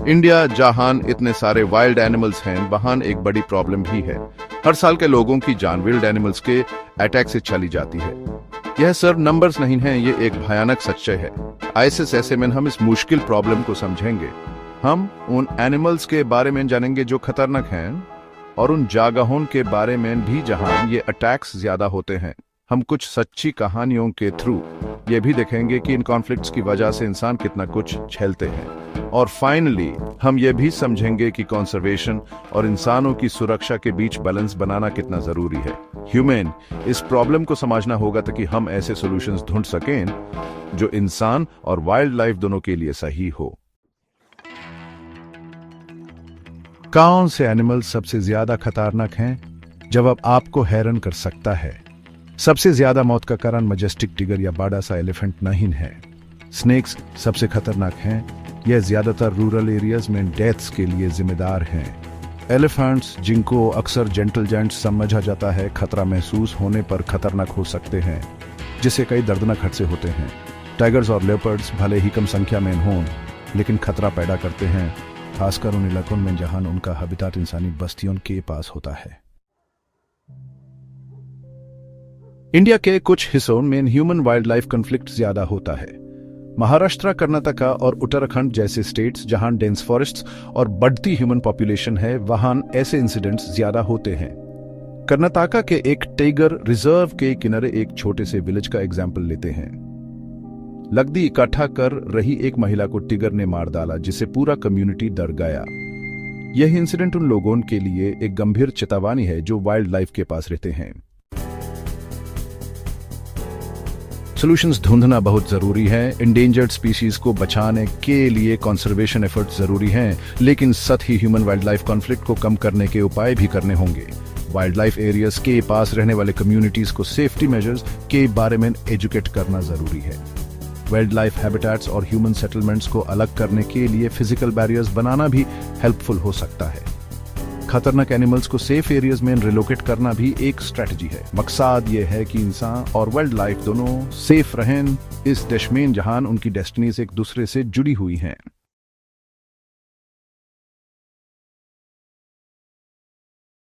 India जहां इतने सारे वाइल्ड एनिमल्स हैं, वहां एक बड़ी प्रॉब्लम भी है। हर साल के लोगों की जान वाइल्ड एनिमल्स के अटैक से चली जाती है। यह सिर्फ नंबर्स नहीं है, ये एक भयानक सच्चाई है। आईएसएस ऐसे में हम इस मुश्किल प्रॉब्लम को समझेंगे। हम उन एनिमल्स के बारे में जानेंगे जो खतरनाक हैं और उन जगहों के बारे में भी जहां ये अटैक्स ज्यादा होते हैं। हम कुछ सच्ची कहानियों के थ्रू ये भी देखेंगे कि इन कॉन्फ्लिक्ट्स की वजह से इंसान कितना कुछ झेलते हैं। और फाइनली हम ये भी समझेंगे कि कंजर्वेशन और इंसानों की सुरक्षा के बीच बैलेंस बनाना कितना जरूरी है। ह्यूमन इस प्रॉब्लम को समझना होगा ताकि हम ऐसे सॉल्यूशंस ढूंढ सकें जो इंसान और वाइल्ड लाइफ दोनों के लिए सही हो। कौन से एनिमल सबसे ज्यादा खतरनाक हैं? जवाब आपको हैरान कर सकता है। सबसे ज्यादा मौत का कारण मैजेस्टिक टिगर या बड़ा सा एलिफेंट नहीं है। स्नेक्स सबसे खतरनाक हैं। यह ज्यादातर रूरल एरियाज में डेथ्स के लिए जिम्मेदार हैं। एलिफेंट्स, जिनको अक्सर जेंटल जायंट्स समझा जाता है, खतरा महसूस होने पर खतरनाक हो सकते हैं, जिससे कई दर्दनाक हादसे होते हैं। टाइगर्स और लेपर्ड्स भले ही कम संख्या में हों, लेकिन खतरा पैदा करते हैं, खासकर उन इलाकों में जहां उनका हैबिटेट इंसानी बस्तियों के पास होता है। इंडिया के कुछ हिस्सों में ह्यूमन वाइल्ड लाइफ कॉन्फ्लिक्ट ज्यादा होता है। महाराष्ट्र, कर्नाटका और उत्तराखंड जैसे स्टेट्स जहां डेंस फॉरेस्ट्स और बढ़ती ह्यूमन पॉपुलेशन है, वहां ऐसे इंसिडेंट्स ज्यादा होते हैं। कर्नाटका के एक टाइगर रिजर्व के किनारे एक छोटे से विलेज का एग्जाम्पल लेते हैं। लकड़ी इकट्ठा कर रही एक महिला को टाइगर ने मार डाला, जिससे पूरा कम्युनिटी डर गया। यह इंसिडेंट उन लोगों के लिए एक गंभीर चेतावनी है जो वाइल्ड लाइफ के पास रहते हैं। सॉल्यूशंस ढूंढना बहुत जरूरी है। इंडेंजर्ड स्पीशीज को बचाने के लिए कंजर्वेशन एफर्ट्स जरूरी हैं, लेकिन साथ ही ह्यूमन वाइल्ड लाइफ कॉन्फ्लिक्ट को कम करने के उपाय भी करने होंगे। वाइल्ड लाइफ एरियाज के पास रहने वाले कम्युनिटीज को सेफ्टी मेजर्स के बारे में एजुकेट करना जरूरी है। वाइल्ड लाइफ हैबिटेट्स और ह्यूमन सेटलमेंट्स को अलग करने के लिए फिजिकल बैरियर्स बनाना भी हेल्पफुल हो सकता है। खतरनाक एनिमल्स को सेफ एरियाज में रिलोकेट करना भी एक स्ट्रेटजी है। मकसद ये है कि इंसान और वाइल्ड लाइफ दोनों सेफ रहें इस देश में जहां उनकी डेस्टिनीज एक दूसरे से जुड़ी हुई हैं।